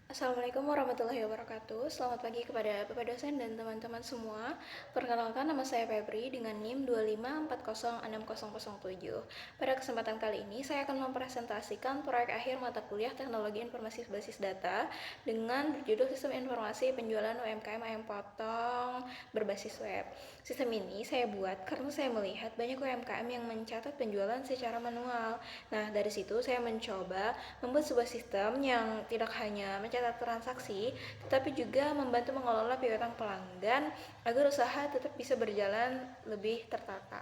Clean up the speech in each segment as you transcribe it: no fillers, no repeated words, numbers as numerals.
Assalamualaikum warahmatullahi wabarakatuh. Selamat pagi kepada Bapak dosen dan teman-teman semua. Perkenalkan, nama saya Febri dengan NIM 254060007. Pada kesempatan kali ini, saya akan mempresentasikan proyek akhir mata kuliah Teknologi Informasi Berbasis Data dengan berjudul Sistem Informasi Penjualan UMKM Ayam Potong Berbasis Web. Sistem ini saya buat karena saya melihat banyak UMKM yang mencatat penjualan secara manual. Nah, dari situ saya mencoba membuat sebuah sistem yang tidak hanya mencatat transaksi, tetapi juga membantu mengelola piutang pelanggan agar usaha tetap bisa berjalan lebih tertata.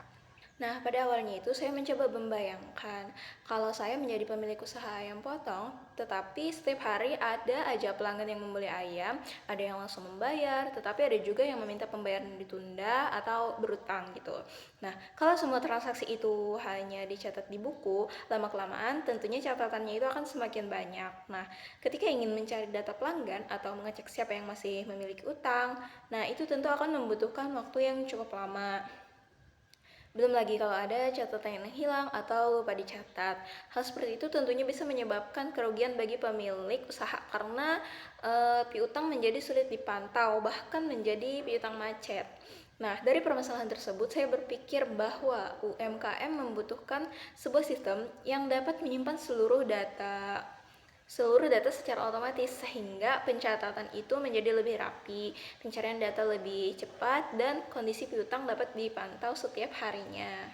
Nah, pada awalnya itu saya mencoba membayangkan kalau saya menjadi pemilik usaha ayam potong, tetapi setiap hari ada aja pelanggan yang membeli ayam, ada yang langsung membayar, tetapi ada juga yang meminta pembayaran ditunda atau berutang gitu. Nah, kalau semua transaksi itu hanya dicatat di buku, lama-kelamaan tentunya catatannya itu akan semakin banyak. Nah, ketika ingin mencari data pelanggan atau mengecek siapa yang masih memiliki utang, nah itu tentu akan membutuhkan waktu yang cukup lama. Belum lagi kalau ada catatan yang hilang atau lupa dicatat. Hal seperti itu tentunya bisa menyebabkan kerugian bagi pemilik usaha karena piutang menjadi sulit dipantau, bahkan menjadi piutang macet. Nah, dari permasalahan tersebut saya berpikir bahwa UMKM membutuhkan sebuah sistem yang dapat menyimpan seluruh data secara otomatis sehingga pencatatan itu menjadi lebih rapi, pencarian data lebih cepat, dan kondisi piutang dapat dipantau setiap harinya.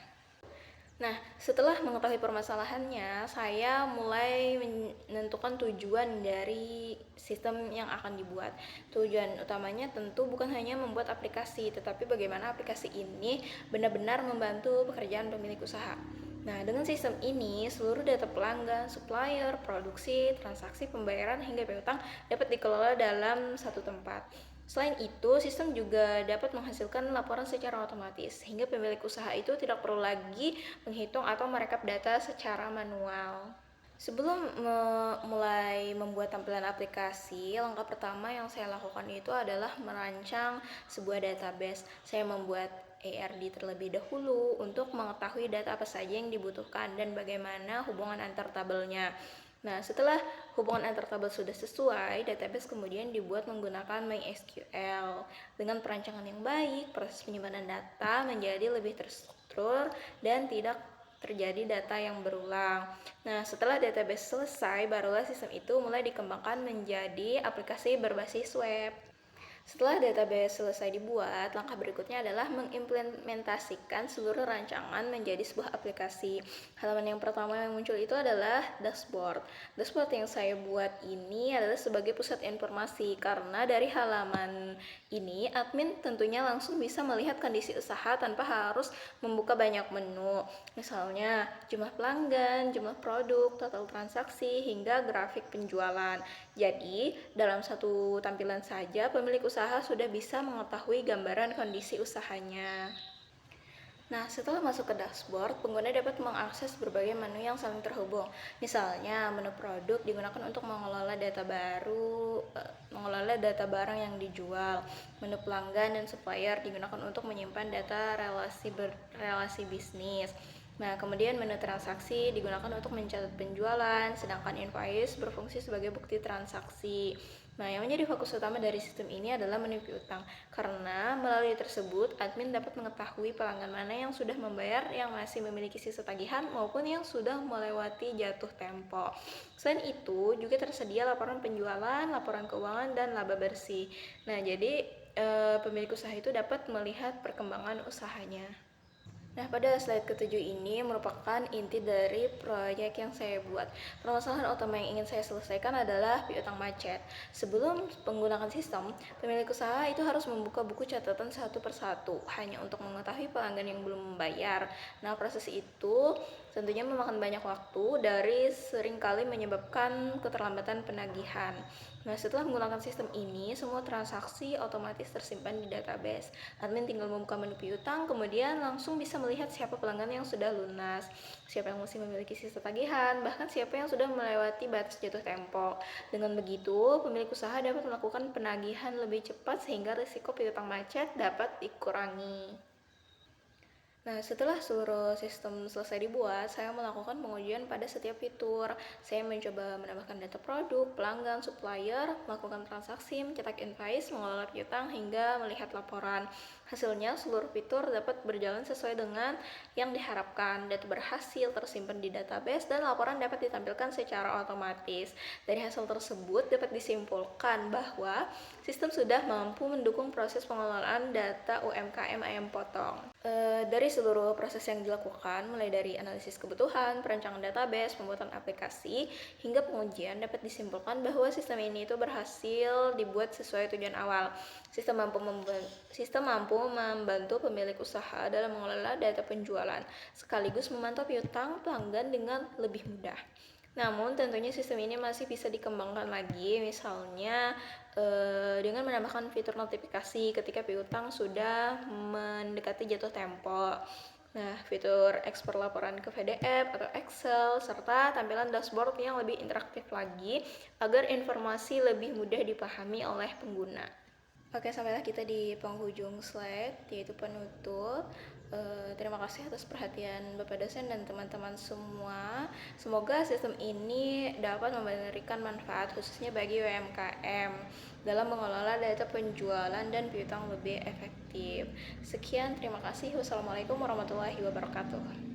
Nah, setelah mengetahui permasalahannya, saya mulai menentukan tujuan dari sistem yang akan dibuat. Tujuan utamanya tentu bukan hanya membuat aplikasi, tetapi bagaimana aplikasi ini benar-benar membantu pekerjaan pemilik usaha. Nah, dengan sistem ini, seluruh data pelanggan, supplier, produksi, transaksi pembayaran, hingga piutang dapat dikelola dalam satu tempat. Selain itu, sistem juga dapat menghasilkan laporan secara otomatis, sehingga pemilik usaha itu tidak perlu lagi menghitung atau merekap data secara manual. Sebelum mulai membuat tampilan aplikasi, langkah pertama yang saya lakukan itu adalah merancang sebuah database. Saya membuat ARD terlebih dahulu untuk mengetahui data apa saja yang dibutuhkan dan bagaimana hubungan antar tabelnya. Nah, setelah hubungan antar tabel sudah sesuai, database kemudian dibuat menggunakan MySQL. Dengan perancangan yang baik, proses penyimpanan data menjadi lebih terstruktur dan tidak terjadi data yang berulang. Nah, setelah database selesai, barulah sistem itu mulai dikembangkan menjadi aplikasi berbasis web. Setelah database selesai dibuat, langkah berikutnya adalah mengimplementasikan seluruh rancangan menjadi sebuah aplikasi. Halaman yang pertama yang muncul itu adalah dashboard. Dashboard yang saya buat ini adalah sebagai pusat informasi karena dari halaman ini admin tentunya langsung bisa melihat kondisi usaha tanpa harus membuka banyak menu. Misalnya jumlah pelanggan, jumlah produk, total transaksi, hingga grafik penjualan. Jadi, dalam satu tampilan saja pemilik usaha sudah bisa mengetahui gambaran kondisi usahanya. Nah, setelah masuk ke dashboard, pengguna dapat mengakses berbagai menu yang saling terhubung. Misalnya, menu produk digunakan untuk mengelola data barang yang dijual. Menu pelanggan dan supplier digunakan untuk menyimpan data relasi bisnis. Nah, kemudian menu transaksi digunakan untuk mencatat penjualan, sedangkan invoice berfungsi sebagai bukti transaksi. Nah, yang menjadi fokus utama dari sistem ini adalah menu piutang, karena melalui tersebut admin dapat mengetahui pelanggan mana yang sudah membayar, yang masih memiliki sisa tagihan, maupun yang sudah melewati jatuh tempo. Selain itu, juga tersedia laporan penjualan, laporan keuangan, dan laba bersih. Nah, jadi pemilik usaha itu dapat melihat perkembangan usahanya. Nah, pada slide ketujuh ini merupakan inti dari proyek yang saya buat. Permasalahan utama yang ingin saya selesaikan adalah piutang macet. Sebelum menggunakan sistem, pemilik usaha itu harus membuka buku catatan satu persatu, hanya untuk mengetahui pelanggan yang belum membayar. Nah, proses itu tentunya memakan banyak waktu dari seringkali menyebabkan keterlambatan penagihan. Nah, setelah menggunakan sistem ini, semua transaksi otomatis tersimpan di database. Admin tinggal membuka menu piutang, kemudian langsung bisa melihat siapa pelanggan yang sudah lunas, siapa yang masih memiliki sisa tagihan, bahkan siapa yang sudah melewati batas jatuh tempo. Dengan begitu, pemilik usaha dapat melakukan penagihan lebih cepat sehingga risiko piutang macet dapat dikurangi. Nah, setelah seluruh sistem selesai dibuat, saya melakukan pengujian pada setiap fitur. Saya mencoba menambahkan data produk, pelanggan, supplier, melakukan transaksi, mencetak invoice, mengelola piutang, hingga melihat laporan. Hasilnya, seluruh fitur dapat berjalan sesuai dengan yang diharapkan. Data berhasil tersimpan di database dan laporan dapat ditampilkan secara otomatis. Dari hasil tersebut dapat disimpulkan bahwa sistem sudah mampu mendukung proses pengelolaan data UMKM ayam potong. Dari seluruh proses yang dilakukan, mulai dari analisis kebutuhan, perancangan database, pembuatan aplikasi, hingga pengujian, dapat disimpulkan bahwa sistem ini itu berhasil dibuat sesuai tujuan awal. Sistem mampu membantu pemilik usaha dalam mengelola data penjualan, sekaligus memantau piutang pelanggan dengan lebih mudah. Namun tentunya sistem ini masih bisa dikembangkan lagi, misalnya dengan menambahkan fitur notifikasi ketika piutang sudah mendekati jatuh tempo. Nah, fitur ekspor laporan ke PDF atau Excel, serta tampilan dashboard yang lebih interaktif lagi agar informasi lebih mudah dipahami oleh pengguna. Oke, sampailah kita di penghujung slide, yaitu penutup. Terima kasih atas perhatian Bapak dosen dan teman-teman semua. Semoga sistem ini dapat memberikan manfaat khususnya bagi UMKM dalam mengelola data penjualan dan piutang lebih efektif. Sekian, terima kasih. Wassalamualaikum warahmatullahi wabarakatuh.